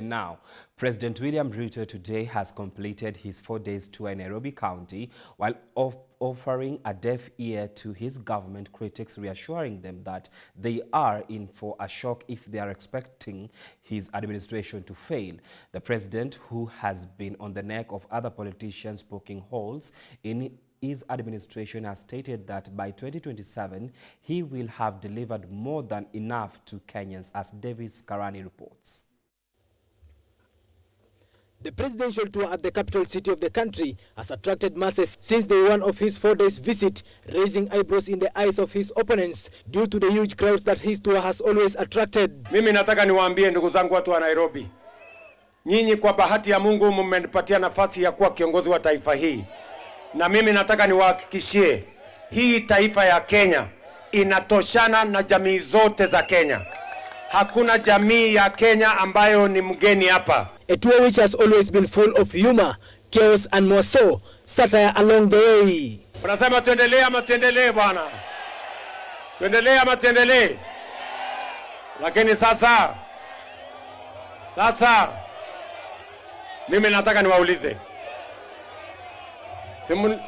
And now, President William Ruto today has completed his 4-day tour in Nairobi County while offering a deaf ear to his government critics, reassuring them that they are in for a shock if they are expecting his administration to fail. The president, who has been on the neck of other politicians poking holes in his administration, has stated that by 2027, he will have delivered more than enough to Kenyans, as Davis Karani reports. The presidential tour at the capital city of the country has attracted masses since day one of his 4-day visit, raising eyebrows in the eyes of his opponents due to the huge crowds that his tour has always attracted. Mimi nataka niwaambie ndugu zangu watu wa Nairobi, nyinyi kwa bahati ya Mungu mmenipatia nafasi ya kuwa kiongozi wa taifa hii. Na mimi nataka niwahakikishie hii taifa ya Kenya inatoshana na jamii zote za Kenya. Hakuna jamii ya Kenya ambayo ni mgeni hapa. A tour which has always been full of humor, chaos and more so, satire along the way. Unasema tuendelee ama tuendelee bwana? Tuendelee ama tuendelee? Lakini sasa mimi nataka niwaulize.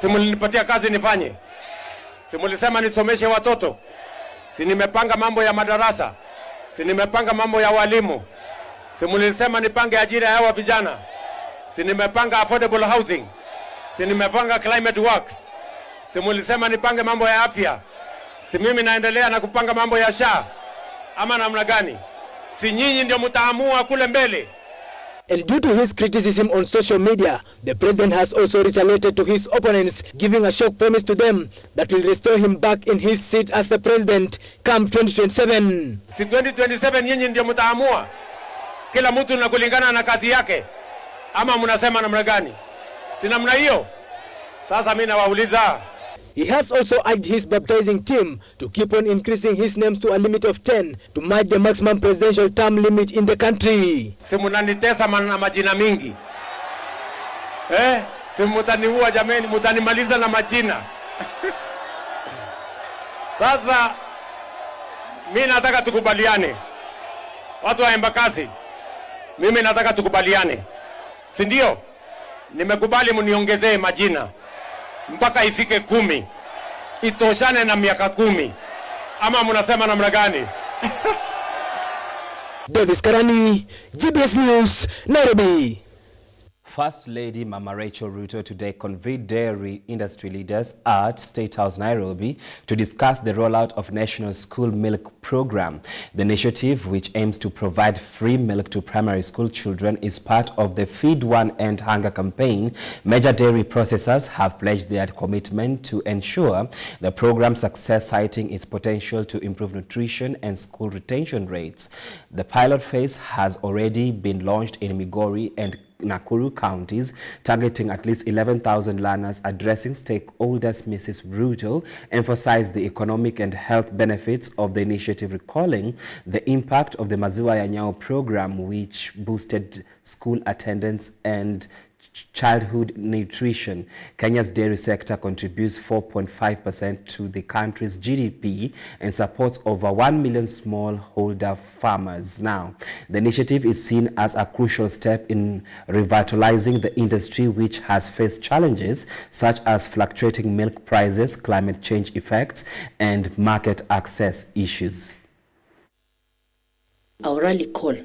Simulinipatia kazi nifanye? Simulisema nisomeshe watoto? Si nimepanga mambo ya madarasa? Si nimepanga mambo ya walimu? Simulisema nipange ajira ya hawa vijana? Si nimepanga affordable housing? Si nimepanga climate works? Simulisema nipange mambo ya afya? Si mimi naendelea na kupanga mambo ya SHA? Ama namna gani? Si nyinyi ndio mtaamua kule mbele? And due to his criticism on social media, the president has also retaliated to his opponents, giving a shock promise to them that will restore him back in his seat as the president come 2027. Si 2027 nyinyi ndio mtaamua? Kila mtu na kulingana na kazi yake? Ama mnasema namna gani? Si namna hiyo? Sasa mimi nawauliza. He has also urged his baptizing team to keep on increasing his names to a limit of 10 to match the maximum presidential term limit in the country. Si mnanitesa na majina mingi. Si mtaniua jameni, mtanimaliza na majina. Sasa mimi nataka tukubaliane. Watu wa Embakasi, mimi nataka tukubaliane. Si ndio? Nimekubali mniongezee majina mpaka ifike 10. Itoshane na miaka 10. Ama mnasema namna gani? Davis Karani, GBS News, Nairobi. First Lady Mama Rachel Ruto today convened dairy industry leaders at State House, Nairobi, to discuss the rollout of National School Milk Program. The initiative, which aims to provide free milk to primary school children, is part of the Feed One End Hunger campaign. Major dairy processors have pledged their commitment to ensure the program's success, citing its potential to improve nutrition and school retention rates. The pilot phase has already been launched in Migori and Nakuru counties, targeting at least 11,000 learners. Addressing stakeholders, Mrs. Ruto emphasized the economic and health benefits of the initiative, recalling the impact of the Maziwa ya Nyao program, which boosted school attendance and childhood nutrition. Kenya's dairy sector contributes 4.5% to the country's GDP and supports over 1 million smallholder farmers. Now, the initiative is seen as a crucial step in revitalizing the industry, which has faced challenges such as fluctuating milk prices, climate change effects, and market access issues. Our rally call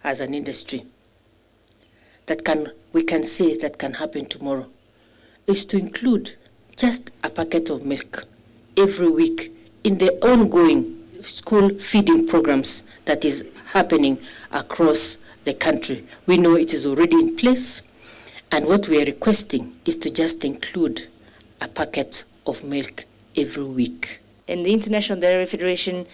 as an industry we can say that can happen tomorrow is to include just a packet of milk every week in the ongoing school feeding programs that is happening across the country. We know it is already in place, and what we are requesting is to just include a packet of milk every week. And the International Dairy Federation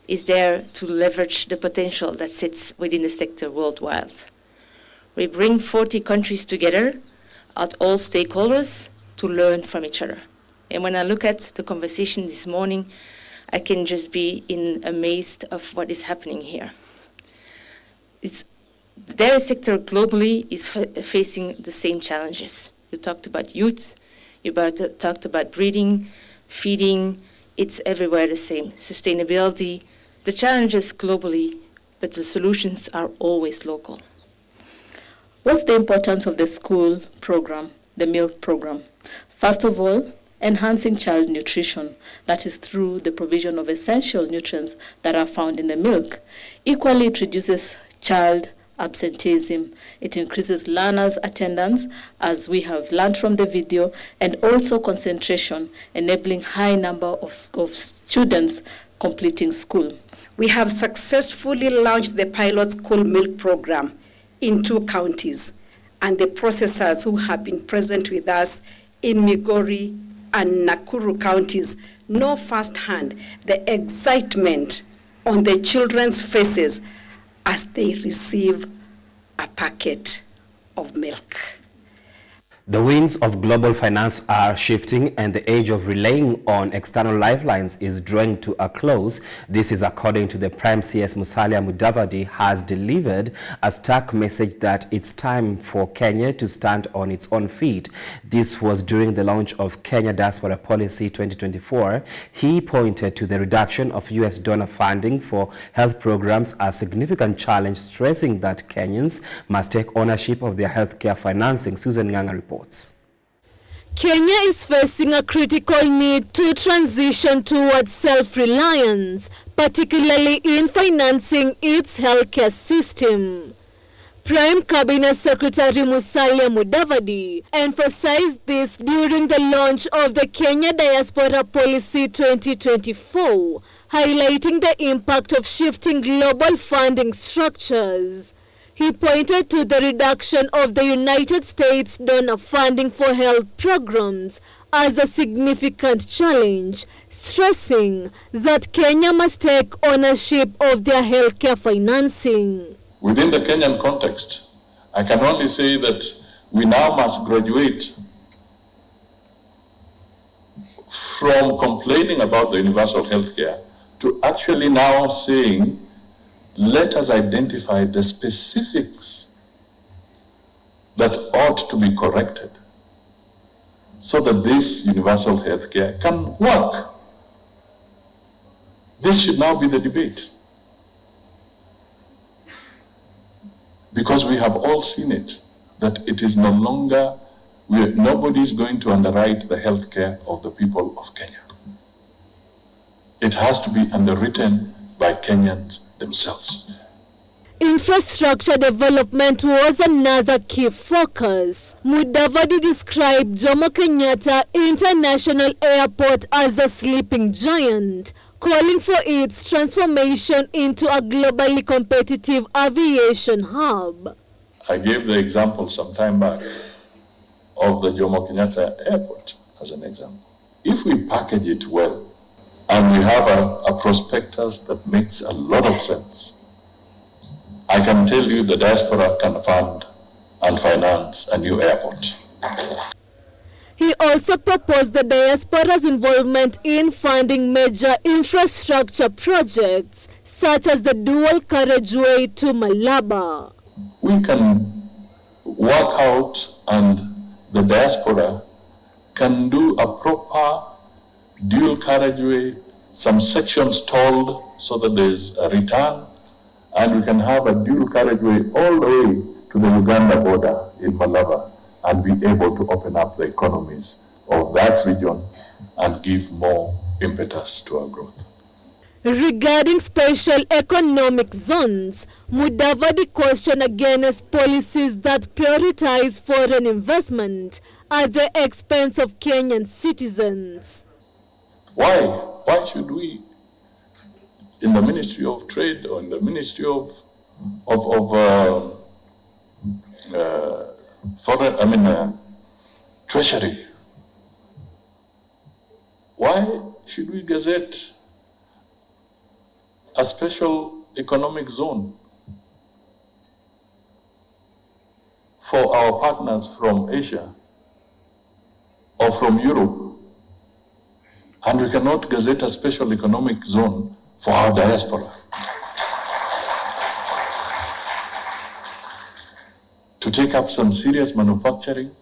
is there to leverage the potential that sits within the sector worldwide. We bring 40 countries together at all stakeholders to learn from each other. And when I look at the conversation this morning, I can just be amazed of what is happening here. The dairy sector globally is facing the same challenges. You talked about youth, talked about breeding, feeding, it's everywhere the same. Sustainability, the challenges globally, but the solutions are always local. What's the importance of the school program, the milk program? First of all, enhancing child nutrition, that is through the provision of essential nutrients that are found in the milk. Equally, it reduces child absenteeism. It increases learners' attendance, as we have learned from the video, and also concentration, enabling high number of students completing school. We have successfully launched the pilot school milk program in 2 counties, and the processors who have been present with us in Migori and Nakuru counties know firsthand the excitement on the children's faces as they receive a packet of milk. The winds of global finance are shifting and the age of relying on external lifelines is drawing to a close. This is according to the Prime CS Musalia Mudavadi has delivered a stark message that it's time for Kenya to stand on its own feet. This was during the launch of Kenya Diaspora Policy 2024. He pointed to the reduction of US donor funding for health programs as a significant challenge, stressing that Kenyans must take ownership of their healthcare financing. Susan Nganga reports. Kenya is facing a critical need to transition towards self-reliance, particularly in financing its healthcare system. Prime Cabinet Secretary Musalia Mudavadi emphasized this during the launch of the Kenya Diaspora Policy 2024, highlighting the impact of shifting global funding structures. He pointed to the reduction of the United States donor funding for health programs as a significant challenge, stressing that Kenya must take ownership of their healthcare financing. Within the Kenyan context, I can only say that we now must graduate from complaining about the universal healthcare to actually now saying, let us identify the specifics that ought to be corrected so that this universal healthcare can work. This should now be the debate, because we have all seen it, that it is no longer, nobody is going to underwrite the healthcare of the people of Kenya. It has to be underwritten by Kenyans themselves. Infrastructure development was another key focus. Mudavadi described Jomo Kenyatta International Airport as a sleeping giant, calling for its transformation into a globally competitive aviation hub. I gave the example some time back of the Jomo Kenyatta Airport as an example. If we package it well, and we have a prospectus that makes a lot of sense, I can tell you the diaspora can fund and finance a new airport. He also proposed the diaspora's involvement in funding major infrastructure projects, such as the dual carriageway to Malaba. We can work out, and the diaspora can do a proper dual carriageway, some sections tolled so that there's a return, and we can have a dual carriageway all the way to the Uganda border in Malaba and be able to open up the economies of that region and give more impetus to our growth. Regarding special economic zones, Mudavadi questioned against policies that prioritize foreign investment at the expense of Kenyan citizens. Why should we, in the Ministry of Trade or in the Ministry of Treasury, why should we gazette a special economic zone for our partners from Asia or from Europe? And we cannot gazette a special economic zone for our diaspora. To take up some serious manufacturing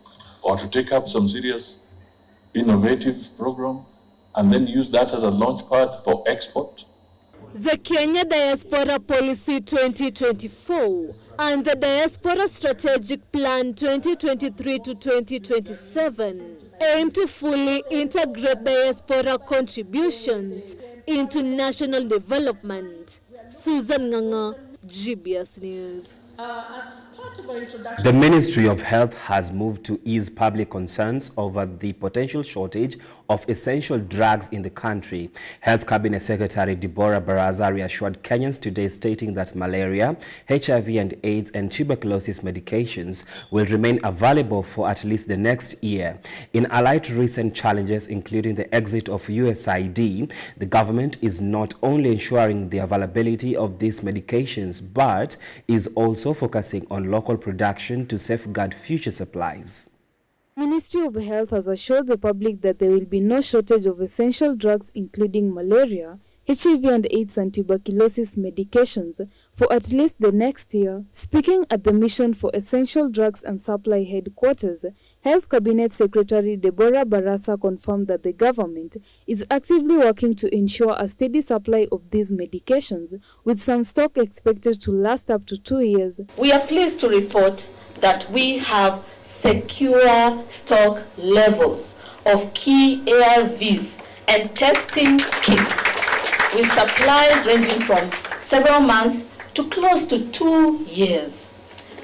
or to take up some serious innovative program and then use that as a launch pad for export. The Kenya Diaspora Policy 2024 and the Diaspora Strategic Plan 2023 to 2027 aim to fully integrate diaspora contributions into national development. Susan Nganga, GBS News. The Ministry of Health has moved to ease public concerns over the potential shortage of essential drugs in the country. Health Cabinet Secretary Deborah Baraza reassured Kenyans today, stating that malaria, HIV and AIDS and tuberculosis medications will remain available for at least the next year. In allied to recent challenges, including the exit of USAID, the government is not only ensuring the availability of these medications, but is also focusing on local production to safeguard future supplies. Ministry of Health has assured the public that there will be no shortage of essential drugs including malaria, HIV and AIDS and tuberculosis medications for at least the next year. Speaking at the Mission for Essential Drugs and Supply Headquarters, Health Cabinet Secretary Deborah Barasa confirmed that the government is actively working to ensure a steady supply of these medications, with some stock expected to last up to 2 years. We are pleased to report that we have secure stock levels of key ARVs and testing kits, with supplies ranging from several months to close to 2 years.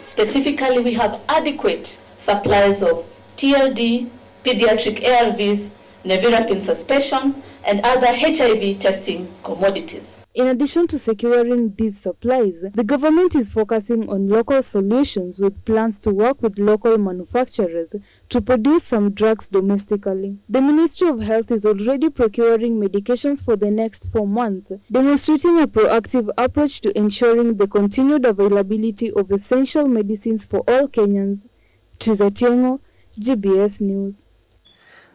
Specifically, we have adequate supplies of TLD, pediatric ARVs, nevirapine suspension, and other HIV testing commodities. In addition to securing these supplies, the government is focusing on local solutions with plans to work with local manufacturers to produce some drugs domestically. The Ministry of Health is already procuring medications for the next 4 months, demonstrating a proactive approach to ensuring the continued availability of essential medicines for all Kenyans. Trizatiengo, GBS News.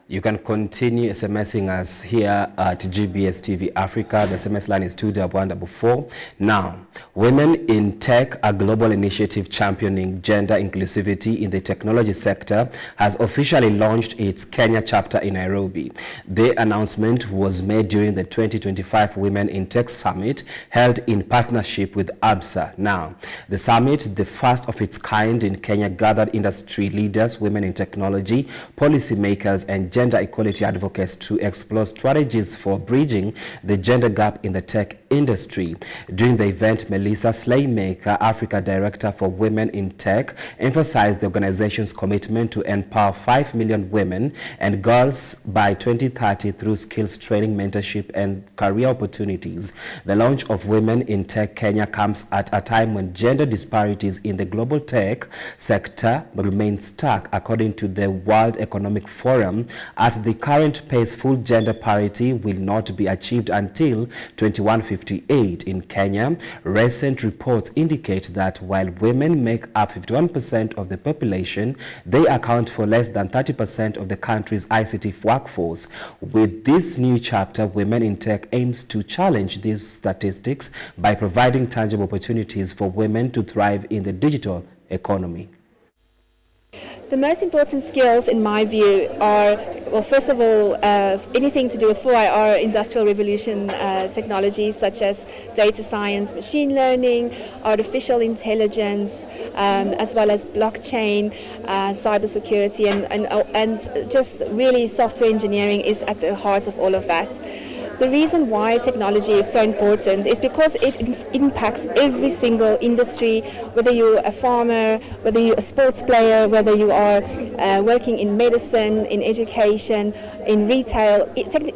You can continue SMSing us here at GBS TV Africa. The SMS line is 21144. Now, Women in Tech, a global initiative championing gender inclusivity in the technology sector, has officially launched its Kenya chapter in Nairobi. The announcement was made during the 2025 Women in Tech Summit held in partnership with ABSA. Now, the summit, the first of its kind in Kenya, gathered industry leaders, women in technology, policymakers, and gender equality advocates to explore strategies for bridging the gender gap in the tech industry. During the event, Melissa Slaymaker, Africa Director for Women in Tech, emphasized the organization's commitment to empower 5 million women and girls by 2030 through skills training, mentorship, and career opportunities. The launch of Women in Tech Kenya comes at a time when gender disparities in the global tech sector remain stark, according to the World Economic Forum. At the current pace, full gender parity will not be achieved until 2158 in Kenya. Recent reports indicate that while women make up 51% of the population, they account for less than 30% of the country's ICT workforce. With this new chapter, Women in Tech aims to challenge these statistics by providing tangible opportunities for women to thrive in the digital economy. The most important skills, in my view, are, well, first of all, anything to do with 4IR industrial revolution technologies such as data science, machine learning, artificial intelligence, as well as blockchain, cybersecurity, and just really software engineering is at the heart of all of that. The reason why technology is so important is because it impacts every single industry, whether you're a farmer, whether you're a sports player, whether you are working in medicine, in education, in retail.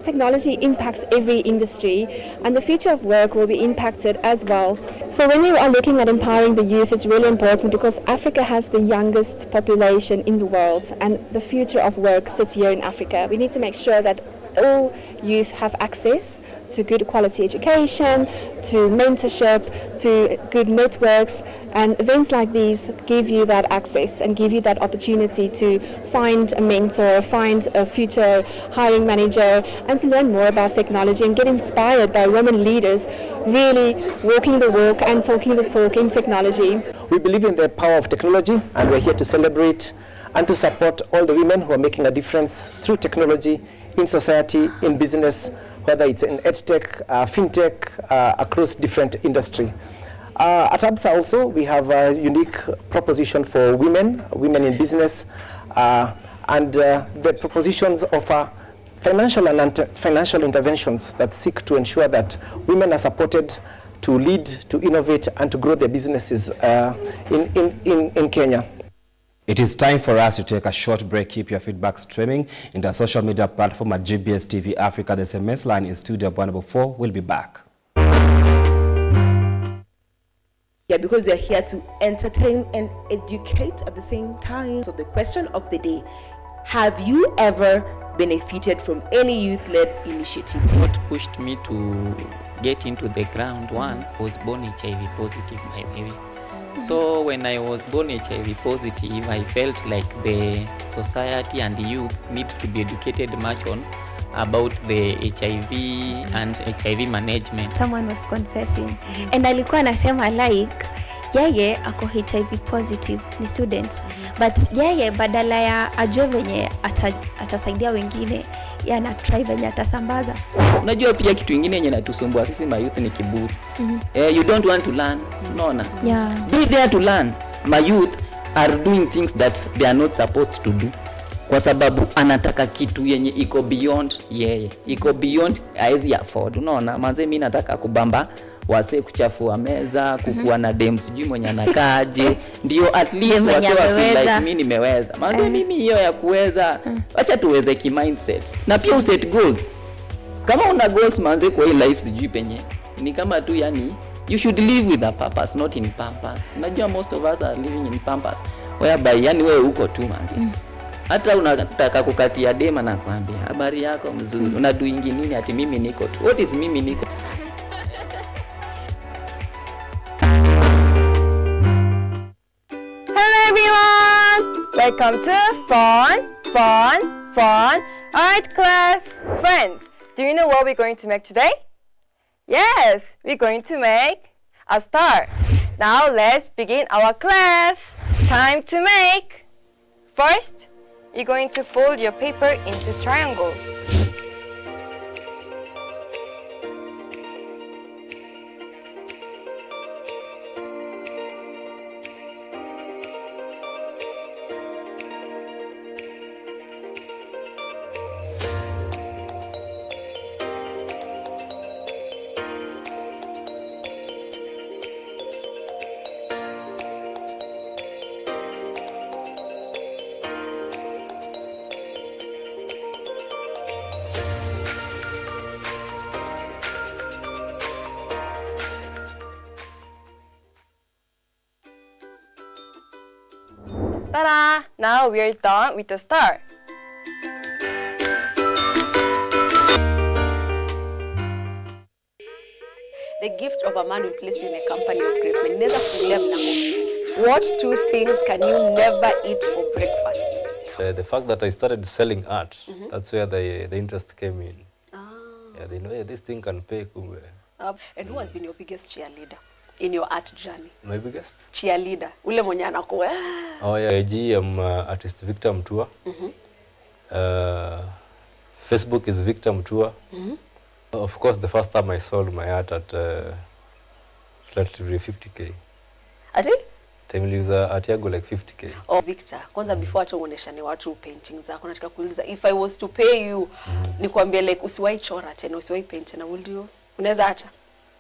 Technology impacts every industry, and the future of work will be impacted as well. So when you are looking at empowering the youth, it's really important because Africa has the youngest population in the world, and the future of work sits here in Africa. We need to make sure that all youth have access to good quality education, to mentorship, to good networks, and events like these give you that access and give you that opportunity to find a mentor, find a future hiring manager, and to learn more about technology and get inspired by women leaders really walking the walk and talking the talk in technology. We believe in the power of technology, and we're here to celebrate and to support all the women who are making a difference through technology in society, in business, whether it's in edtech, fintech, across different industry. At ABSA also, we have a unique proposition for women in business, and the propositions of financial and financial interventions that seek to ensure that women are supported to lead, to innovate, and to grow their businesses in Kenya. It is time for us to take a short break. Keep your feedback streaming in the social media platform at GBS TV Africa. The SMS line in studio 104. We'll be back. Yeah, because we are here to entertain and educate at the same time. So the question of the day, have you ever benefited from any youth-led initiative? What pushed me to get into the ground, one, I was born HIV positive, by the way. So when I was born HIV positive, I felt like the society and the youth need to be educated much on about the HIV and HIV management. Someone was confessing and alikuwa anasema like yeye ako HIV positive, ni student, but yeye badala ya ajue venye atasaidia wengine, yeye ana try venye atasambaza. Unajua pia kitu kingine yenye natusumbua sisi mayouth ni kiburi. You don't want to learn. Unaona? Yeah. Be there to learn. My youth are doing things that they are not supposed to do. Kwa sababu anataka kitu yenye iko beyond yeye. Iko beyond haezi afford. Unaona? Manze mimi nataka kubamba wase kuchafua meza, kukuwa na dem sijui mwenye anakaaje, ndio at least wase wa feel like mimi nimeweza. Manze mimi hiyo ya kuweza, acha tuweze ki mindset. Na pia uset goals. Kama una goals manze kwa hii life sijui penye. Ni kama tu yani you should live with a purpose, not in purpose. Unajua most of us are living in purpose. Whereby yani wewe uko tu manze. Hata unataka kukatia dema na kwambia habari yako mzuri. Unadoingi nini ati mimi niko tu. What is mimi niko? Hello everyone! Welcome to Fun! Alright class, friends, do you know what we're going to make today? Yes, we're going to make a star. Now let's begin our class. Time to make. First, you're going to fold your paper into triangles. Ta-da! Now we're done with the star. The gift of a man will place you in a company of great men. Never kulia mlango. What two things can you never eat for breakfast? The fact that I started selling art, that's where the interest came in. Yeah, they know this thing can pay. And who has been your biggest cheerleader in your art journey? My biggest? Cheerleader. Ule mwenye anakuwa. Oh yeah, IG, I'm artist Victor Mtua. Facebook is Victor Mtua. Of course, the first time I sold my art at relatively 50k. Ati? Time niliuza art yangu like 50k. Oh, Victor, kwanza before hata uoneshane watu paintings zako, nataka kuuliza if I was to pay you, nikwambie like usiwahi chora tena, usiwahi paint tena, would you? Unaweza acha?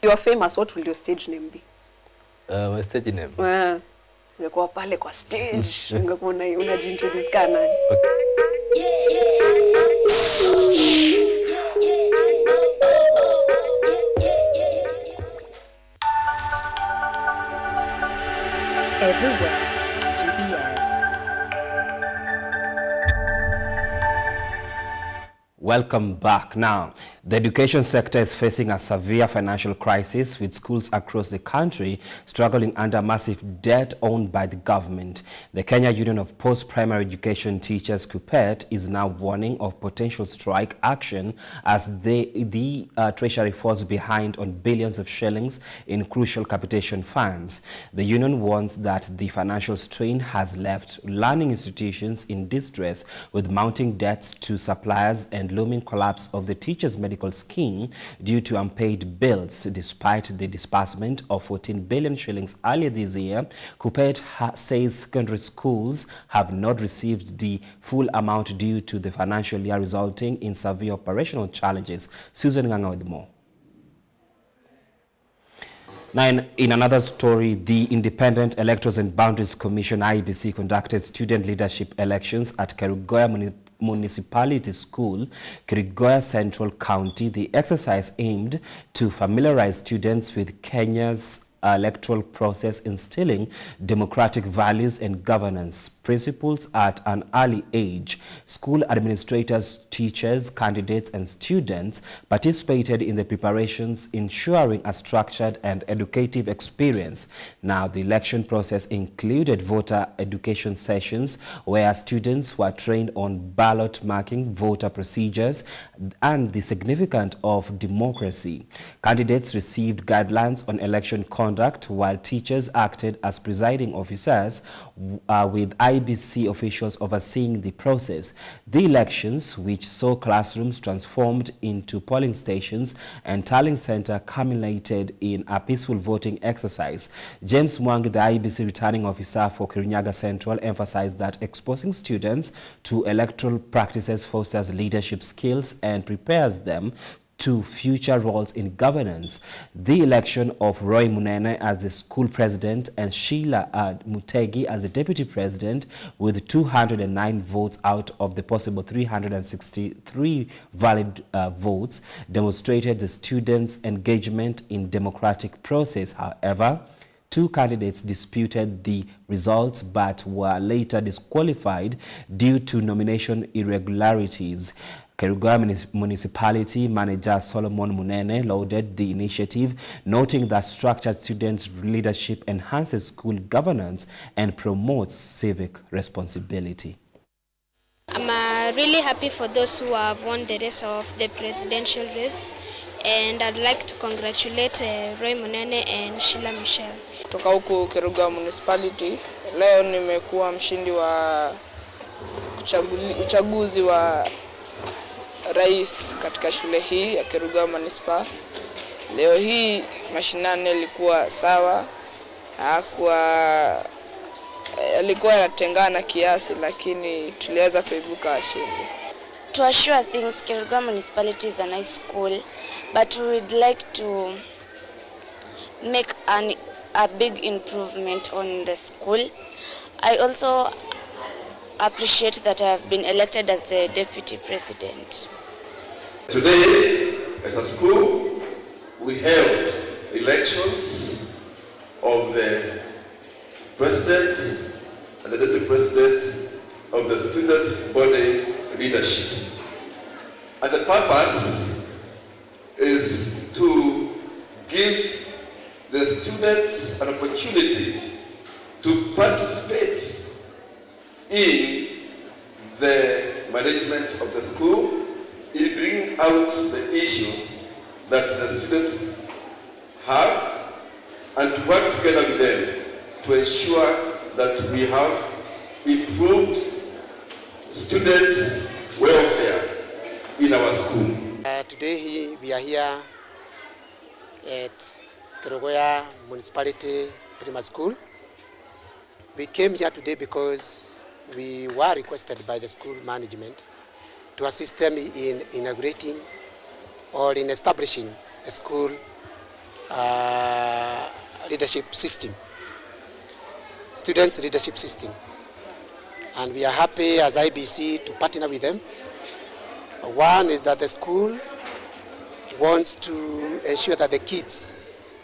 You are famous, what will your stage name be? My stage name? Ungekuwa pale kwa stage, ungekuwa unajiintroduce kana nani? Everywhere, GBS. Welcome back. Now, the education sector is facing a severe financial crisis with schools across the country struggling under massive debt owned by the government. The Kenya Union of Post-Primary Education Teachers, KUPPET, is now warning of potential strike action as the Treasury falls behind on billions of shillings in crucial capitation funds. The union warns that the financial strain has left learning institutions in distress with mounting debts to suppliers and looming collapse of the teachers' medical scheme due to unpaid bills. Despite the disbursement of 14 billion shillings earlier this year, Kuppet says secondary schools have not received the full amount due to the financial year, resulting in severe operational challenges. Susan Nganga with more. Now, in another story, the Independent Electors and Boundaries Commission, IEBC, conducted student leadership elections at Kerugoya Municipality School, Kerugoya Central County. The exercise aimed to familiarize students with Kenya's electoral process, instilling democratic values and governance principles at an early age. School administrators, teachers, candidates, and students participated in the preparations, ensuring a structured and educative experience. Now, the election process included voter education sessions where students were trained on ballot marking, voter procedures, and the significance of democracy. Candidates received guidelines on election conduct, while teachers acted as presiding officers, with IBC officials overseeing the process. The elections, which saw classrooms transformed into polling stations and tallying center, culminated in a peaceful voting exercise. James Mwangi, the IBC returning officer for Kirinyaga Central, emphasized that exposing students to electoral practices fosters leadership skills and prepares them to future roles in governance. The election of Roy Munene as the school president and Sheila Mutegi as the deputy president, with 209 votes out of the possible 363 valid votes, demonstrated the students' engagement in democratic process. However, two candidates disputed the results but were later disqualified due to nomination irregularities. Kerugoya Municipality Manager Solomon Munene lauded the initiative, noting that structured student leadership enhances school governance and promotes civic responsibility. I'm really happy for those who have won the race of the presidential race, and I'd like to congratulate Roy Munene and Sheila Michelle. Kutoka huku Kerugoya Municipality, leo nimekuwa mshindi wa uchaguzi wa rais katika shule hii ya Kerugoya Municipal. Leo hii mashindano yalikuwa sawa, yalikuwa yanatengana kiasi, lakini tuliweza kuibuka washindi. To assure things, Kerugoya Municipality is a nice school, but we would like to make a big improvement on the school. I also appreciate that I have been elected as the deputy president. Today, as a school, we held elections of the president and the deputy president of the student body leadership. And the purpose is to give the students an opportunity to participate in the management of the school, in bringing out the issues that the students have, and to work together with them to ensure that we have improved students' welfare in our school. Today we are here at Kerugoya Municipality Primary School. We came here today because we were requested by the school management to assist them in inaugurating or in establishing a school leadership system, students' leadership system. And we are happy as IBC to partner with them. One is that the school wants to ensure that the kids,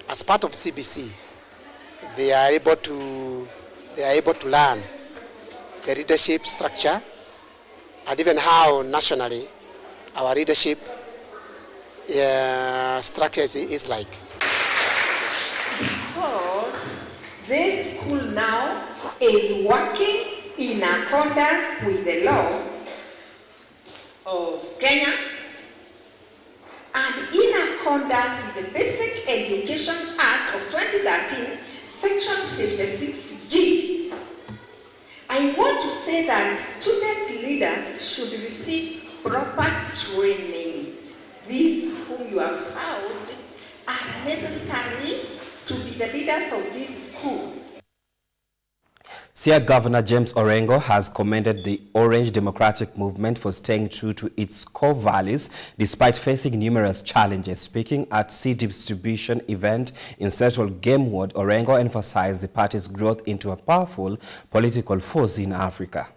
as part of CBC, they are able to learn the leadership structure and even how nationally our leadership structure is like. Because this school now is working in accordance with the law of Kenya and in accordance with the Basic Education Act of 2013, Section 56G. I want to say that student leaders should receive proper training. These whom you have found are necessary to be the leaders of this school. Siaya Governor James Orengo has commended the Orange Democratic Movement for staying true to its core values despite facing numerous challenges. Speaking at seed distribution event in Central Game Ward, Orengo emphasized the party's growth into a powerful political force in Africa.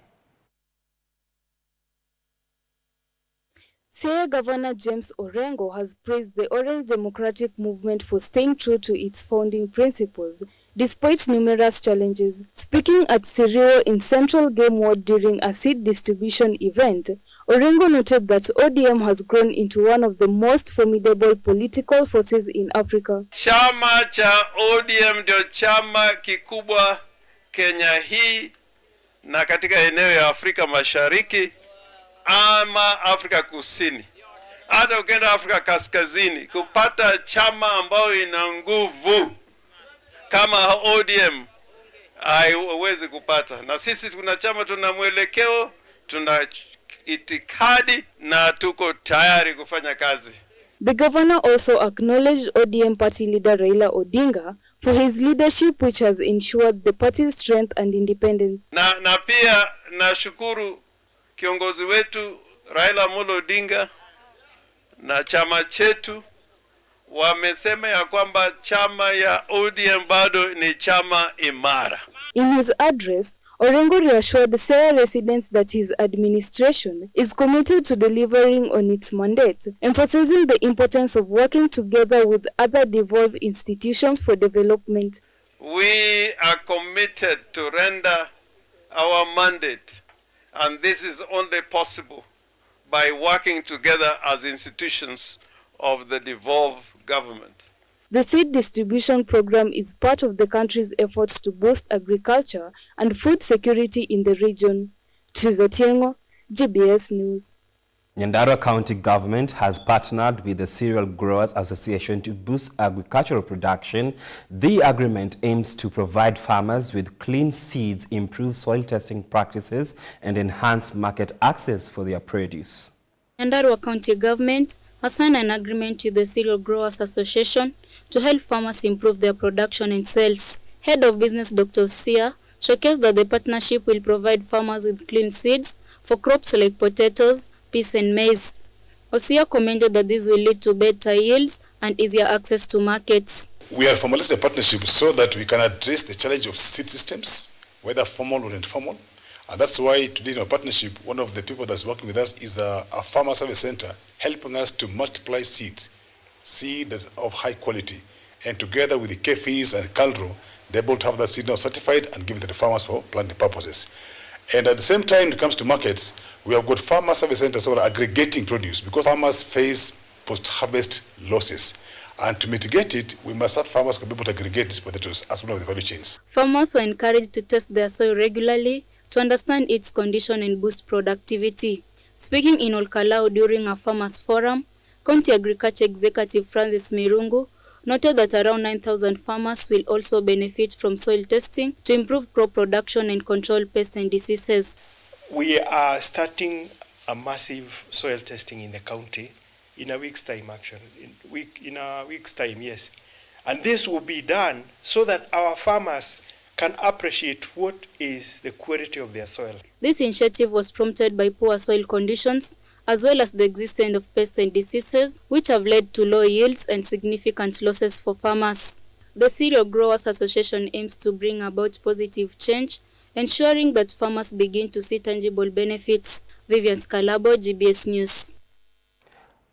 Siaya Governor James Orengo has praised the Orange Democratic Movement for staying true to its founding principles despite numerous challenges. Speaking at Sirio in Central Game Ward during a seed distribution event, Orengo noted that ODM has grown into one of the most formidable political forces in Africa. Chama cha ODM ndio chama kikubwa Kenya hii na katika eneo ya Afrika Mashariki ama Afrika Kusini. Hata ukienda Afrika Kaskazini, kupata chama ambayo ina nguvu kama ODM haiwezi kupata. Na sisi tuna chama, tuna mwelekeo, tuna itikadi na tuko tayari kufanya kazi. The governor also acknowledged ODM party leader Raila Odinga for his leadership which has ensured the party's strength and independence. Na pia nashukuru kiongozi wetu Raila Amolo Odinga na chama chetu wamesema ya kwamba chama ya ODM bado ni chama imara. In his address, Orengo reassured Siaya residents that his administration is committed to delivering on its mandate, emphasizing the importance of working together with other devolved institutions for development. We are committed to render our mandate, and this is only possible by working together as institutions of the devolved government. The seed distribution program is part of the country's efforts to boost agriculture and food security in the region. Trizotiengo, GBS News. Nyandarua County Government has partnered with the Cereal Growers Association to boost agricultural production. The agreement aims to provide farmers with clean seeds, improve soil testing practices, and enhance market access for their produce. Nyandarua County Government has signed an agreement with the Cereal Growers Association to help farmers improve their production and sales. Head of Business Dr. Sia showcased that the partnership will provide farmers with clean seeds for crops like potatoes, peas and maize. Osia commented that this will lead to better yields and easier access to markets. We are formalizing a partnership so that we can address the challenge of seed systems, whether formal or informal. And that's why today in our partnership, one of the people that's working with us is a farmer service center, helping us to multiply seeds, seed that's of high quality. And together with the KFIs and Calro, they're able to have that seed now certified and given to the farmers for planting purposes. And at the same time, when it comes to markets, we have got farmer service centers that are aggregating produce because farmers face post-harvest losses. And to mitigate it, we must have farmers be able to aggregate these potatoes as one of the value chains. Farmers were encouraged to test their soil regularly to understand its condition and boost productivity. Speaking in Olkalau during a farmers forum, County Agriculture Executive Francis Mirungu noted that around 9,000 farmers will also benefit from soil testing to improve crop production and control pests and diseases. We are starting a massive soil testing in the county in a week's time, actually. In a week's time, yes. And this will be done so that our farmers can appreciate what is the quality of their soil. This initiative was prompted by poor soil conditions, as well as the existence of pests and diseases, which have led to low yields and significant losses for farmers. The Cereal Growers Association aims to bring about positive change, ensuring that farmers begin to see tangible benefits. Vivian Scalabo, GBS News.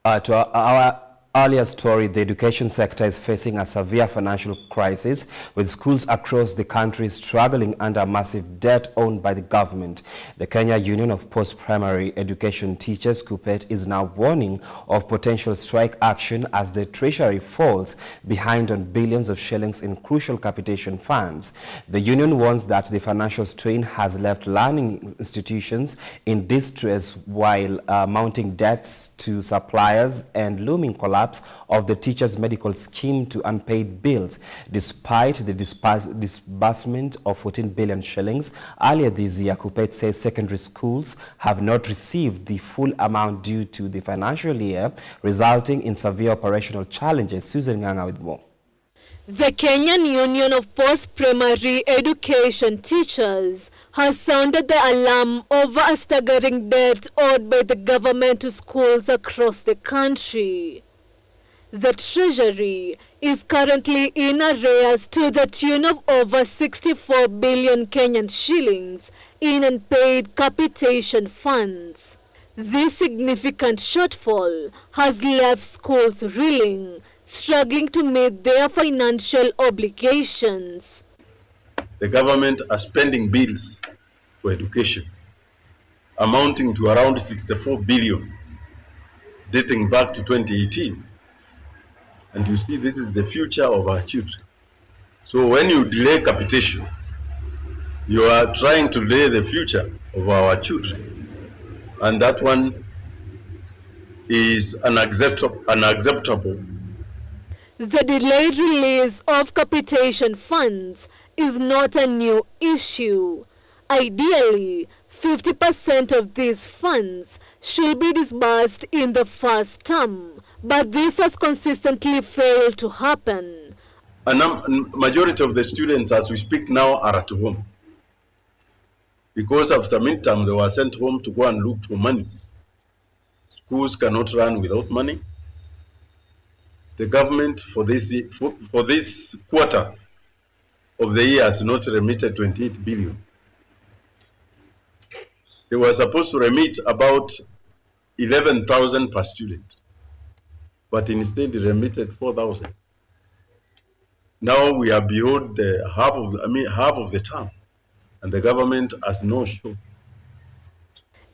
To our earlier story, the education sector is facing a severe financial crisis, with schools across the country struggling under massive debt owned by the government. The Kenya Union of Post-Primary Education Teachers, KUPPET, is now warning of potential strike action as the treasury falls behind on billions of shillings in crucial capitation funds. The union warns that the financial strain has left learning institutions in distress while mounting debts to suppliers and looming collapse collapse of the teachers' medical scheme to unpaid bills. Despite the disbursement of 14 billion shillings earlier this year, Kuppet says secondary schools have not received the full amount due to the financial year, resulting in severe operational challenges. Susan Nganga with more. The Kenyan Union of Post-Primary Education Teachers has sounded the alarm over a staggering debt owed by the government to schools across the country. The Treasury is currently in arrears to the tune of over 64 billion Kenyan shillings in unpaid capitation funds. This significant shortfall has left schools reeling, struggling to meet their financial obligations. The government are spending bills for education amounting to around 64 billion dating back to 2018. And you see, this is the future of our children. So when you delay capitation, you are trying to delay the future of our children. And that one is unacceptable. The delayed release of capitation funds is not a new issue. Ideally, 50% of these funds should be disbursed in the first term, but this has consistently failed to happen. A majority of the students as we speak now are at home, because after midterm they were sent home to go and look for money. Schools cannot run without money. The government for this quarter of the year has not remitted 28 billion. They were supposed to remit about 11,000 per student, but instead they remitted 4,000. Now we are beyond the half of the term, and the government has no show.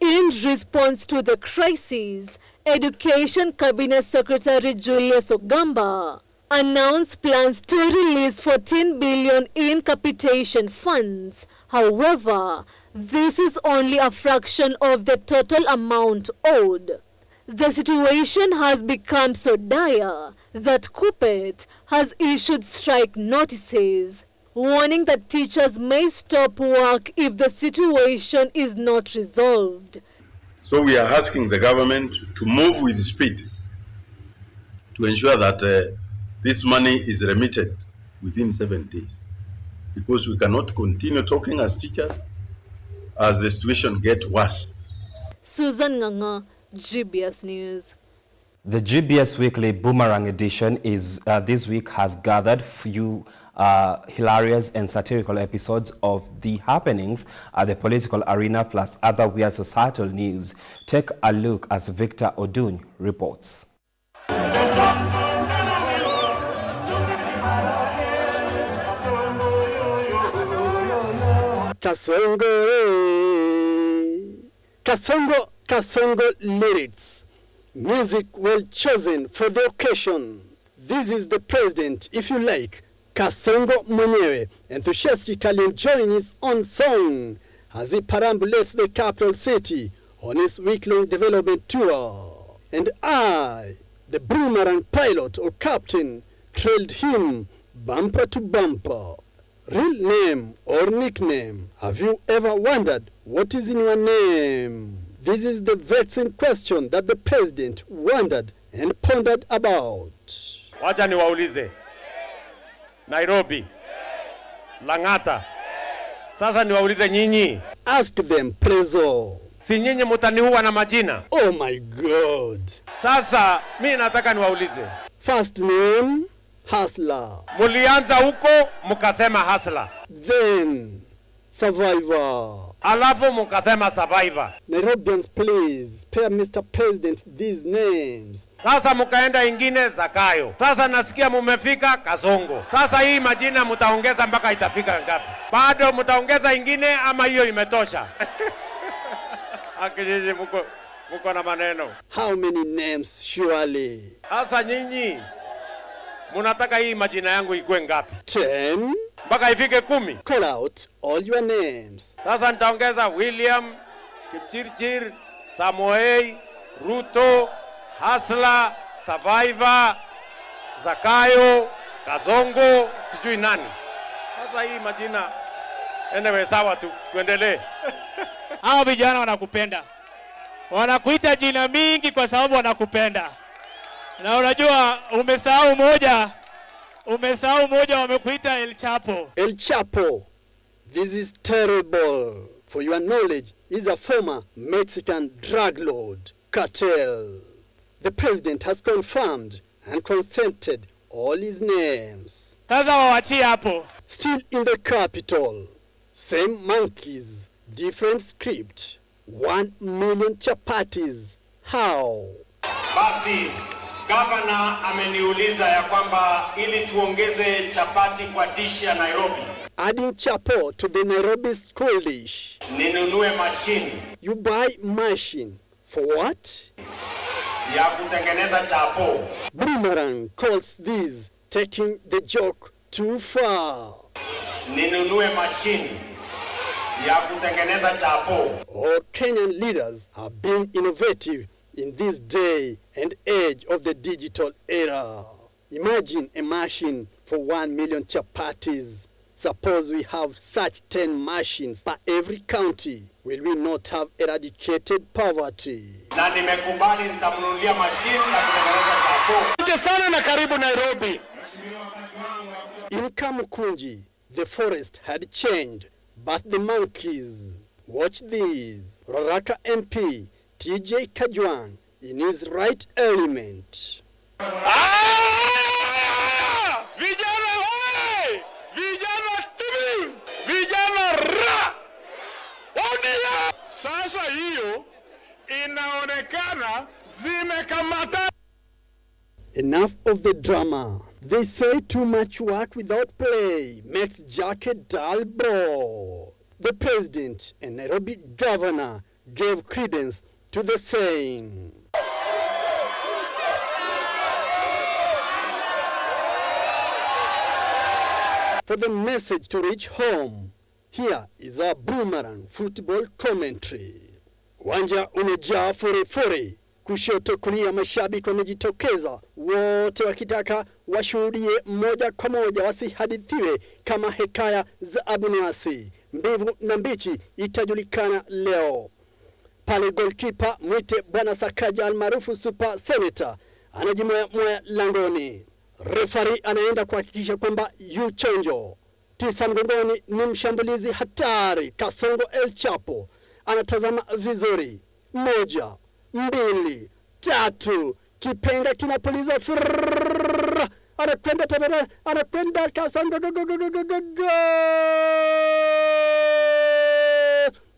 In response to the crisis, Education Cabinet Secretary Julius Ogamba announced plans to release 14 billion in capitation funds. However, this is only a fraction of the total amount owed. The situation has become so dire that Kuppet has issued strike notices, warning that teachers may stop work if the situation is not resolved. So we are asking the government to move with speed to ensure that this money is remitted within 7 days, because we cannot continue talking as teachers as the situation gets worse. Susan Nganga, GBS News. The GBS Weekly Boomerang edition is this week has gathered few hilarious and satirical episodes of the happenings at the political arena plus other weird societal news. Take a look as Victor Oduny reports. Kasongo lyrics. Music well chosen for the occasion. This is the president, if you like, Kasongo mwenyewe, enthusiastically enjoying his own song as he perambulates the capital city on his week-long development tour. And I, the boomerang pilot or captain, trailed him bumper to bumper. Real name or nickname? Have you ever wondered what is in your name? This is the vexing question that the president wondered and pondered about. Wacha niwaulize. Nairobi. Lang'ata. Sasa niwaulize nyinyi. Ask them, Prezo. Si nyinyi mutaniua na majina? Oh my God. Sasa mimi nataka niwaulize. First name, Hustler. Mulianza huko mukasema Hustler. Then, Survivor. Alafu mukasema Survivor. Nairobians, please, spare Mr. President these names. Sasa mukaenda ingine Zakayo. Sasa nasikia mumefika Kasongo. Sasa hii majina mutaongeza mpaka itafika ngapi? Bado mutaongeza ingine ama hiyo imetosha? Akijiji muko na maneno. How many names surely? Sasa nyinyi munataka hii majina yangu ikue ngapi? 10. Mpaka ifike 10. Call out all your names. Sasa nitaongeza William, Kipchirchir, Samoei, Ruto, Hasla, Survivor, Zakayo, Kazongo, sijui nani. Sasa hii majina anyway, sawa tu, tuendelee. Hao vijana wanakupenda. Wanakuita jina mingi kwa sababu wanakupenda. Na unajua umesahau moja wamekuita El Chapo. El Chapo, this is terrible. For your knowledge, is a former Mexican drug lord cartel. The president has confirmed and consented all his names. Sasa waachie hapo. Still in the capital, same monkeys, different script, 1 million chapatis. How? Basi, governor ameniuliza ya kwamba ili tuongeze chapati kwa dish ya Nairobi. Adding chapo to the Nairobi school dish. Ninunue machine. You buy machine. For what? Ya kutengeneza chapo. Boomerang calls this taking the joke too far. Ninunue machine. Ya kutengeneza chapo. All Kenyan leaders are being innovative in this day and age of the digital era. Imagine a machine for 1 million chapatis. Suppose we have such 10 machines per every county. Will we not have eradicated poverty? Na nimekubali nitamnunulia machine ya kutengeneza chapo. Asante sana na karibu Nairobi. In Kamukunji, the forest had changed, but the monkeys. Watch this. Roraka MP TJ Kajwang in his right element. Vijana hoye! Vijana tibi! Vijana ra! Onia! Sasa hiyo inaonekana zimekamata. Enough of the drama. They say too much work without play makes Jack a dull bro. The president and Nairobi governor gave credence to the saying. For the message to reach home, here is our Boomerang football commentary. Uwanja umejaa furifuri. Kushoto kulia mashabiki wamejitokeza, wote wakitaka washuhudie moja kwa moja, wasihadithiwe kama hekaya za Abunuasi. Mbivu na mbichi itajulikana leo. Pale goalkeeper mwite Bwana Sakaja almaarufu Super Senator anajimoya moya langoni. Refari anaenda kuhakikisha kwamba yu chonjo. Tisa mgongoni ni mshambulizi hatari Kasongo El Chapo. Anatazama vizuri. 1, 2, 3. Kipenga kinapuliza. Anakwenda tatara. Anakwenda Kasongo.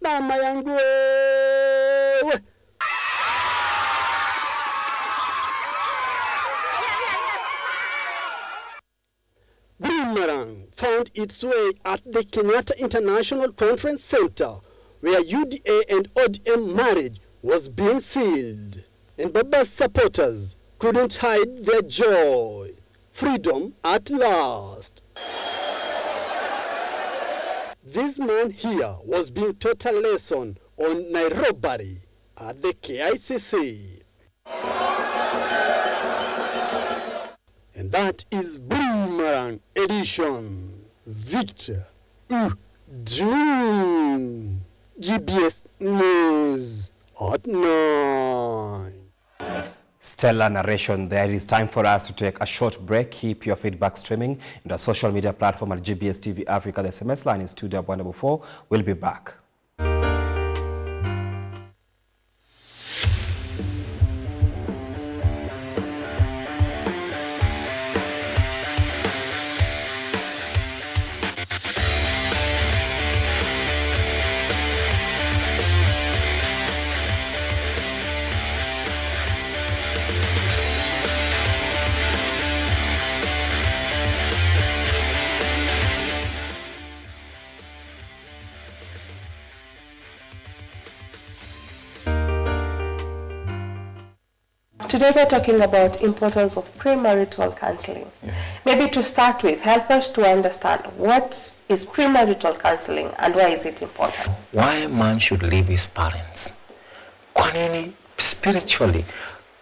Mama yangu wewe. Boomerang found its way at the Kenyatta International Conference Center, where UDA and ODM marriage was being sealed. And Baba's supporters couldn't hide their joy. Freedom at last. This man here was being taught a lesson on Nairobi at the KICC. And that is Boomerang Edition. Victor June. GBS News at 9. Stellar narration there. It is time for us to take a short break. Keep your feedback streaming in the social media platform at GBS TV Africa. The SMS line is 244. We'll be back. Today we're talking about importance of premarital counseling. Maybe to start with, help us to understand what is premarital counseling and why is it important? Why a man should leave his parents? Kwa nini spiritually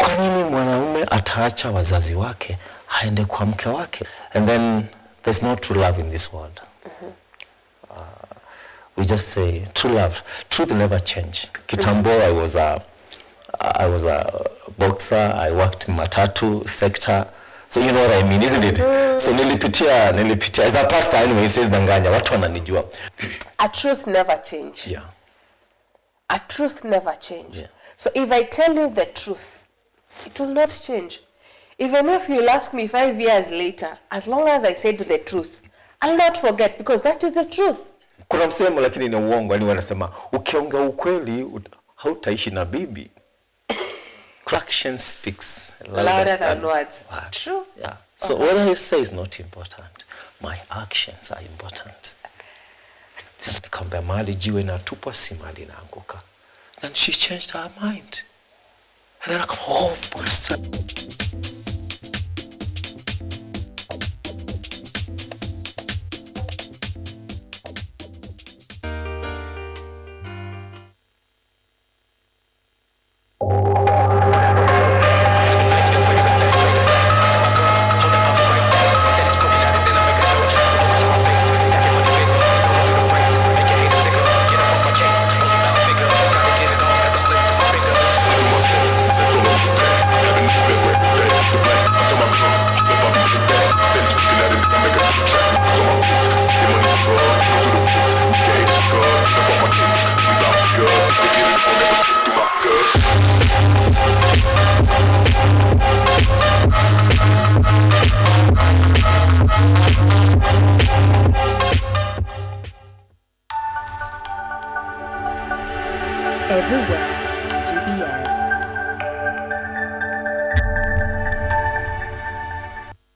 Kwa nini mwanaume ataacha wazazi wake aende kwa mke wake? And then there's no true love in this world. We just say true love. Truth never change. Kitambo, I was a boxer. I worked in matatu sector. So you know what I mean, isn't it? So nilipitia. As a pastor anyway, he says danganya. Watu wananijua. A truth never change. Yeah. A truth never change. Yeah. So if I tell you the truth, it will not change. Even if you'll ask me 5 years later, as long as I said the truth, I'll not forget, because that is the truth. Kuna msemo lakini ni uongo, yani wanasema ukiongea ukweli hautaishi na bibi. Action speaks louder than words. True. Yeah. So what I say is not important. My actions are important. Nikamwambia mali jiwe na tupa si mali naanguka. Then she changed her mind. And then I come home.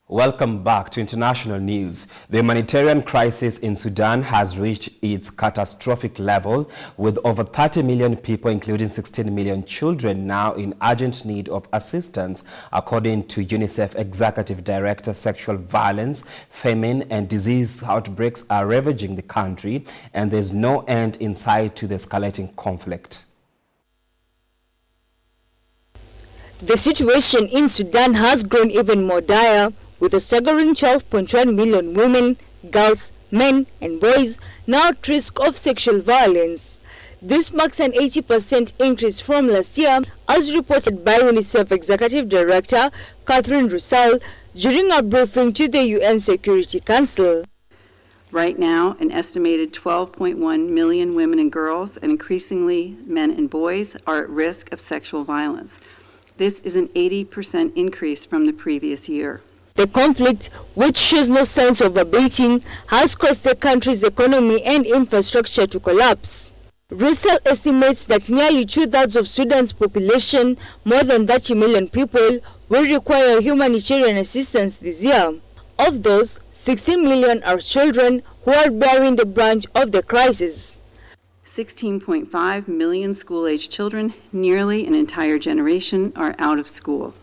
Welcome back to international news. The humanitarian crisis in Sudan has reached its catastrophic level, with over 30 million people, including 16 million children, now in urgent need of assistance, according to UNICEF Executive Director. Sexual violence, famine, and disease outbreaks are ravaging the country, and there's no end in sight to the escalating conflict. The situation in Sudan has grown even more dire, with a staggering 12.1 million women, girls, men and boys now at risk of sexual violence. This marks an 80% increase from last year, as reported by UNICEF Executive Director Catherine Russell during a briefing to the UN Security Council. Right now, an estimated 12.1 million women and girls, and increasingly men and boys, are at risk of sexual violence. This is an 80% increase from the previous year. The conflict, which shows no signs of abating, has caused the country's economy and infrastructure to collapse. Russell estimates that nearly 2/3 of Sudan's population, more than 30 million people, will require humanitarian assistance this year. Of those, 16 million are children who are bearing the brunt of the crisis. 16.5 million school-aged children, nearly an entire generation, are out of school.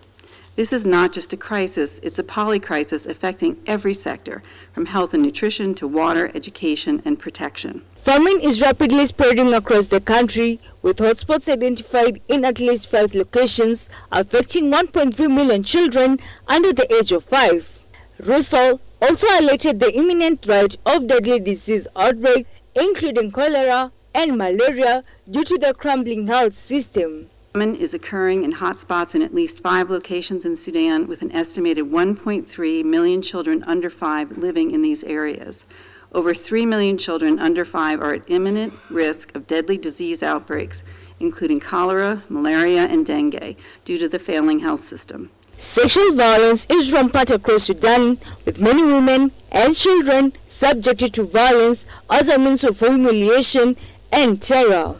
This is not just a crisis, it's a polycrisis affecting every sector, from health and nutrition to water, education, and protection. Famine is rapidly spreading across the country, with hotspots identified in at least 5 locations, affecting 1.3 million children under the age of 5. Russell also highlighted the imminent threat of deadly disease outbreaks, including cholera and malaria, due to the crumbling health system. Famine is occurring in hotspots in at least 5 locations in Sudan, with an estimated 1.3 million children under 5 living in these areas. Over 3 million children under 5 are at imminent risk of deadly disease outbreaks, including cholera, malaria, and dengue, due to the failing health system. Sexual violence is rampant across Sudan, with many women and children subjected to violence as a means of humiliation and terror.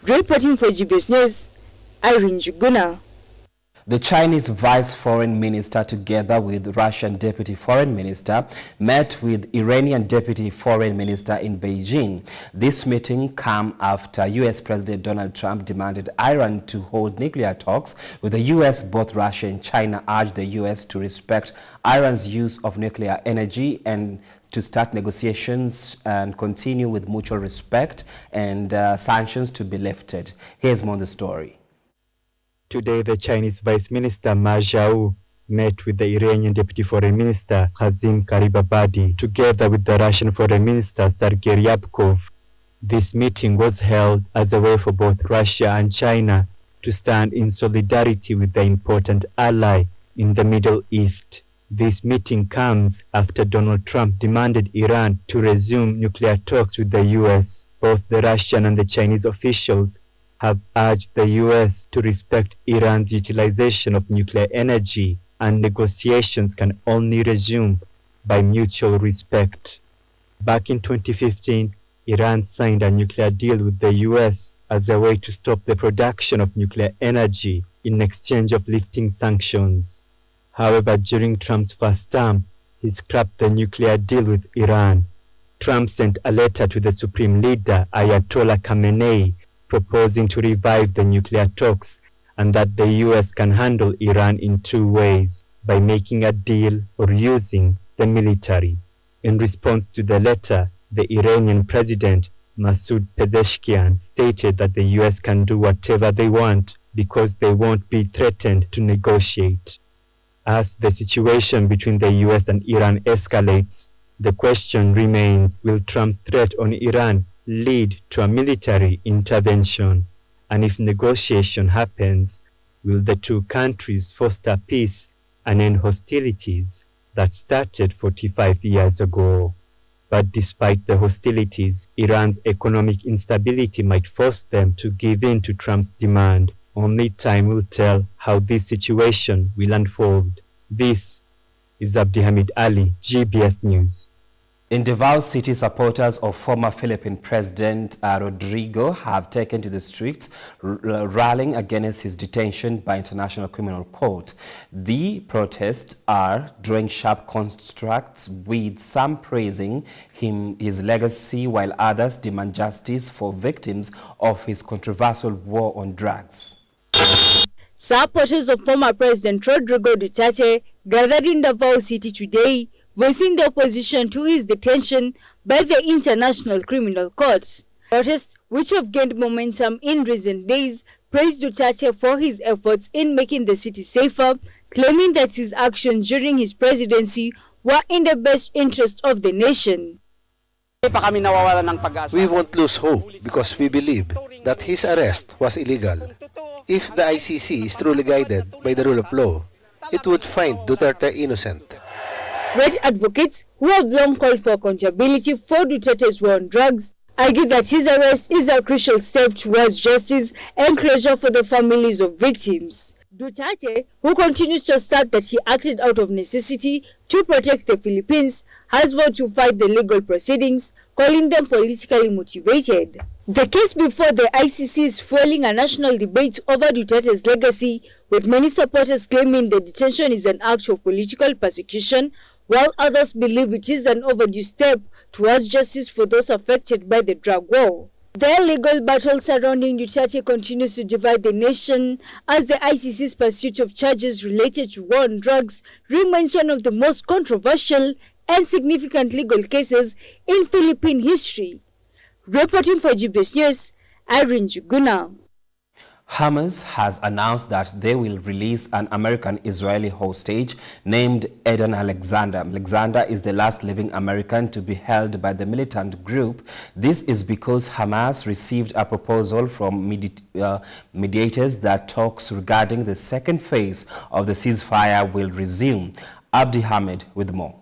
Reporting for GBS News, Irene Juguna. The Chinese Vice Foreign Minister, together with Russian Deputy Foreign Minister, met with Iranian Deputy Foreign Minister in Beijing. This meeting came after U.S. President Donald Trump demanded Iran to hold nuclear talks with the U.S. Both Russia and China urged the U.S. to respect Iran's use of nuclear energy and to start negotiations and continue with mutual respect, and sanctions to be lifted. Here's more on the story. Today, the Chinese Vice Minister Ma Zhao met with the Iranian Deputy Foreign Minister Kazim Garibabadi, together with the Russian Foreign Minister Sergei Ryabkov. This meeting was held as a way for both Russia and China to stand in solidarity with the important ally in the Middle East. This meeting comes after Donald Trump demanded Iran to resume nuclear talks with the US. Both the Russian and the Chinese officials have urged the US to respect Iran's utilization of nuclear energy, and negotiations can only resume by mutual respect. Back in 2015, Iran signed a nuclear deal with the US as a way to stop the production of nuclear energy in exchange of lifting sanctions. However, during Trump's first term, he scrapped the nuclear deal with Iran. Trump sent a letter to the Supreme Leader, Ayatollah Khamenei, proposing to revive the nuclear talks and that the US can handle Iran in two ways, by making a deal or using the military. In response to the letter, the Iranian president, Masoud Pezeshkian, stated that the US can do whatever they want because they won't be threatened to negotiate. As the situation between the US and Iran escalates, the question remains, will Trump's threat on Iran lead to a military intervention? And if negotiation happens, will the two countries foster peace and end hostilities that started 45 years ago? But despite the hostilities, Iran's economic instability might force them to give in to Trump's demand. Only time will tell how this situation will unfold. This is Abdihamid Ali, GBS News. In Davao City, supporters of former Philippine President Rodrigo have taken to the streets, rallying against his detention by International Criminal Court. The protests are drawing sharp contrasts, with some praising his legacy, while others demand justice for victims of his controversial war on drugs. Supporters of former President Rodrigo Duterte gathered in Davao City today, voicing their opposition to his detention by the International Criminal Court. Protests, which have gained momentum in recent days, praised Duterte for his efforts in making the city safer, claiming that his actions during his presidency were in the best interest of the nation. We won't lose hope because we believe that his arrest was illegal. If the ICC is truly guided by the rule of law, it would find Duterte innocent. Right advocates, who have long called for accountability for Duterte's war on drugs, argue that his arrest is a crucial step towards justice and closure for the families of victims. Duterte, who continues to assert that he acted out of necessity to protect the Philippines, has vowed to fight the legal proceedings, calling them politically motivated. The case before the ICC is fueling a national debate over Duterte's legacy, with many supporters claiming the detention is an act of political persecution, while others believe it is an overdue step towards justice for those affected by the drug war. The legal battle surrounding Duterte continues to divide the nation, as the ICC's pursuit of charges related to war on drugs remains one of the most controversial and significant legal cases in Philippine history. Reporting for GBS News, Irene Juguna. Hamas has announced that they will release an American-Israeli hostage named Eden Alexander. Alexander is the last living American to be held by the militant group. This is because Hamas received a proposal from mediators that talks regarding the second phase of the ceasefire will resume. Abdi Hamid with more.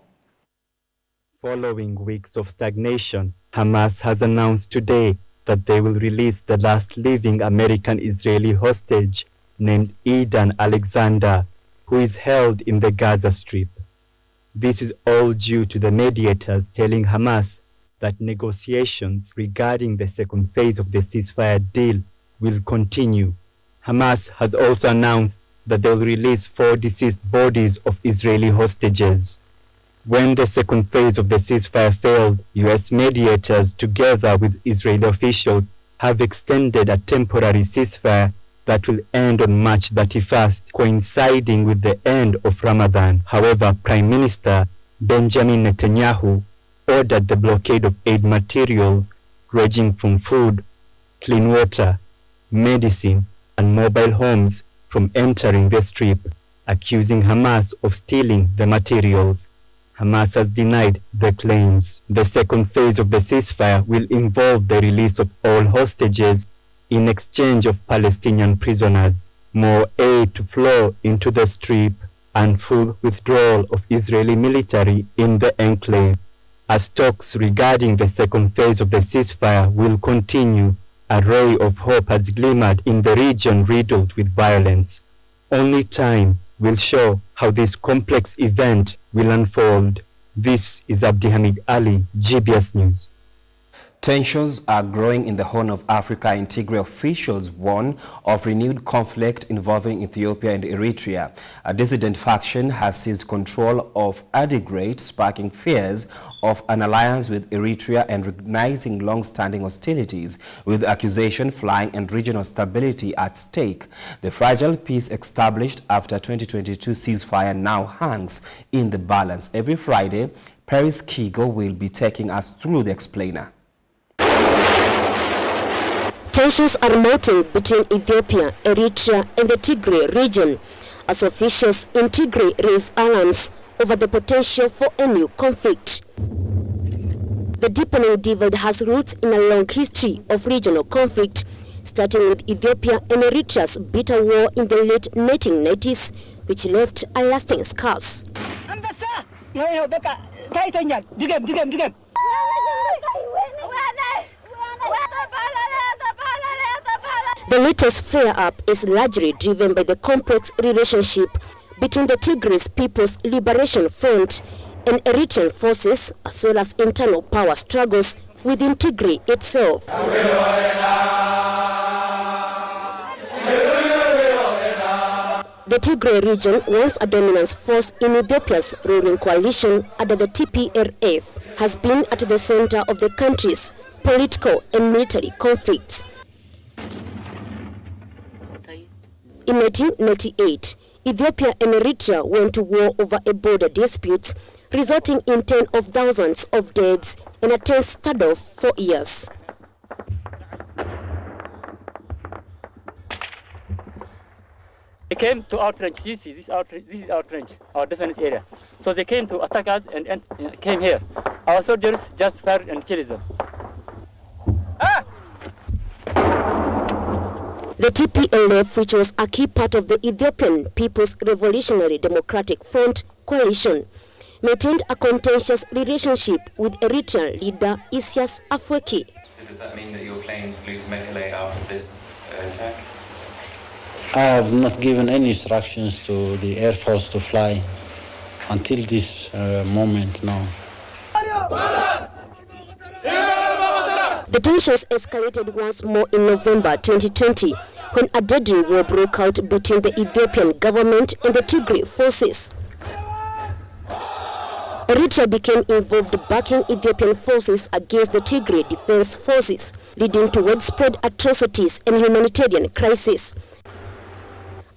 Following weeks of stagnation, Hamas has announced today that they will release the last living American-Israeli hostage named Eden Alexander, who is held in the Gaza Strip. This is all due to the mediators telling Hamas that negotiations regarding the second phase of the ceasefire deal will continue. Hamas has also announced that they will release 4 deceased bodies of Israeli hostages. When the second phase of the ceasefire failed, U.S. mediators, together with Israeli officials, have extended a temporary ceasefire that will end on March 31st, coinciding with the end of Ramadan. However, Prime Minister Benjamin Netanyahu ordered the blockade of aid materials ranging from food, clean water, medicine, and mobile homes from entering the strip, accusing Hamas of stealing the materials. Hamas has denied the claims. The second phase of the ceasefire will involve the release of all hostages in exchange of Palestinian prisoners, more aid to flow into the strip, and full withdrawal of Israeli military in the enclave. As talks regarding the second phase of the ceasefire will continue, a ray of hope has glimmered in the region riddled with violence. Only time will show how this complex event will unfold. This is Abdihamid Ali, GBS News. Tensions are growing in the Horn of Africa. In Tigray, officials warn of renewed conflict involving Ethiopia and Eritrea. A dissident faction has seized control of Adigrat, sparking fears of an alliance with Eritrea and recognizing long-standing hostilities, with accusation flying and regional stability at stake. The fragile peace established after 2022 ceasefire now hangs in the balance. Every Friday, Paris Kigo will be taking us through the explainer. Tensions are mounting between Ethiopia, Eritrea and the Tigray region as officials in Tigray raise alarms over the potential for a new conflict. The deepening divide has roots in a long history of regional conflict, starting with Ethiopia and Eritrea's bitter war in the late 1990s, which left a lasting scars. The latest flare-up is largely driven by the complex relationship between the Tigray People's Liberation Front and Eritrean forces, as well as internal power struggles within Tigray itself. The Tigray region, once a dominant force in Ethiopia's ruling coalition under the TPLF, has been at the center of the country's political and military conflicts. In 1998, Ethiopia and Eritrea went to war over a border dispute, resulting in tens of thousands of deaths and a tense standoff for years. They came to our trench. This is our trench, our defense area. So they came to attack us and came here. Our soldiers just fired and killed them. The TPLF, which was a key part of the Ethiopian People's Revolutionary Democratic Front coalition, maintained a contentious relationship with Eritrean leader Isaias Afwerki. So does that mean that your planes flew to Mekele after this attack? I have not given any instructions to the Air Force to fly until this moment now. The tensions escalated once more in November 2020 when a deadly war broke out between the Ethiopian government and the Tigray forces. Eritrea became involved backing Ethiopian forces against the Tigray Defense Forces, leading to widespread atrocities and humanitarian crisis.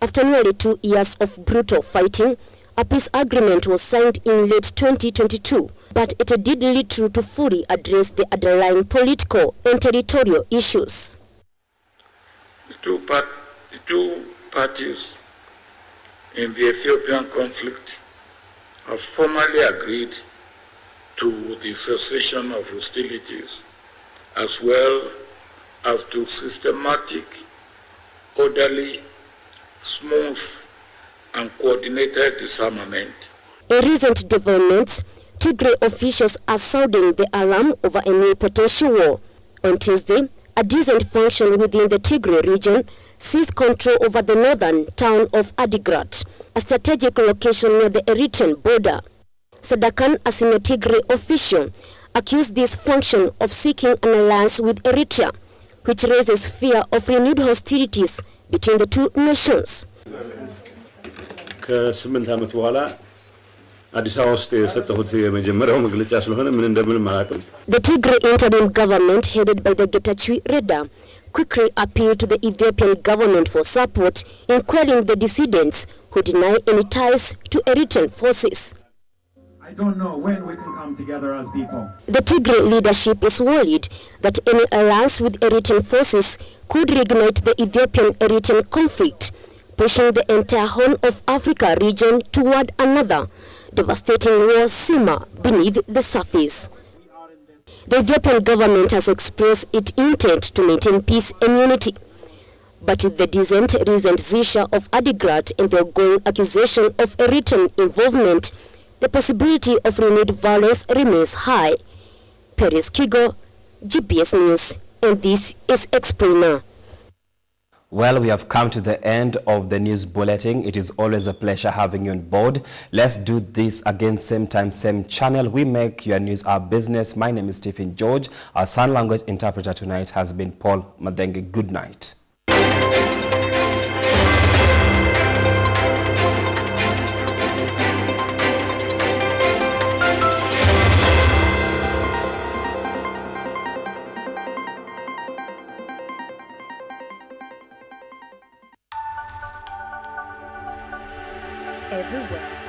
After nearly 2 years of brutal fighting, a peace agreement was signed in late 2022, but it didn't lead through to fully address the underlying political and territorial issues. The two parties in the Ethiopian conflict have formally agreed to the cessation of hostilities, as well as to systematic, orderly, smooth, and coordinated disarmament. In recent developments, Tigray officials are sounding the alarm over a new potential war. On Tuesday, a dissident faction within the Tigray region seized control over the northern town of Adigrat, a strategic location near the Eritrean border. Sadakan, a senior Tigray official, accused this faction of seeking an alliance with Eritrea, which raises fear of renewed hostilities between the two nations. ከ8 ዓመት በኋላ አዲስ አበባ ውስጥ የሰጠሁት የመጀመሪያው መግለጫ ስለሆነ ምን እንደምን ማለትም The Tigray interim government headed by the Getachew Reda quickly appealed to the Ethiopian government for support in quelling the dissidents who deny any ties to Eritrean forces. I don't know when we can come together as people. The Tigray leadership is worried that any alliance with Eritrean forces could reignite the Ethiopian-Eritrean conflict, pushing the entire Horn of Africa region toward another devastating war simmer beneath the surface. The Ethiopian government has expressed its intent to maintain peace and unity. But with the recent seizure of Adigrat and the ongoing accusation of Eritrean involvement, the possibility of renewed violence remains high. Paris Kigo, GPS News, and this is Explainer. Well, we have come to the end of the news bulletin. It is always a pleasure having you on board. Let's do this again, same time, same channel. We make your news our business. My name is Stephen George. Our sign language interpreter tonight has been Paul Madenge. Good night. Everywhere.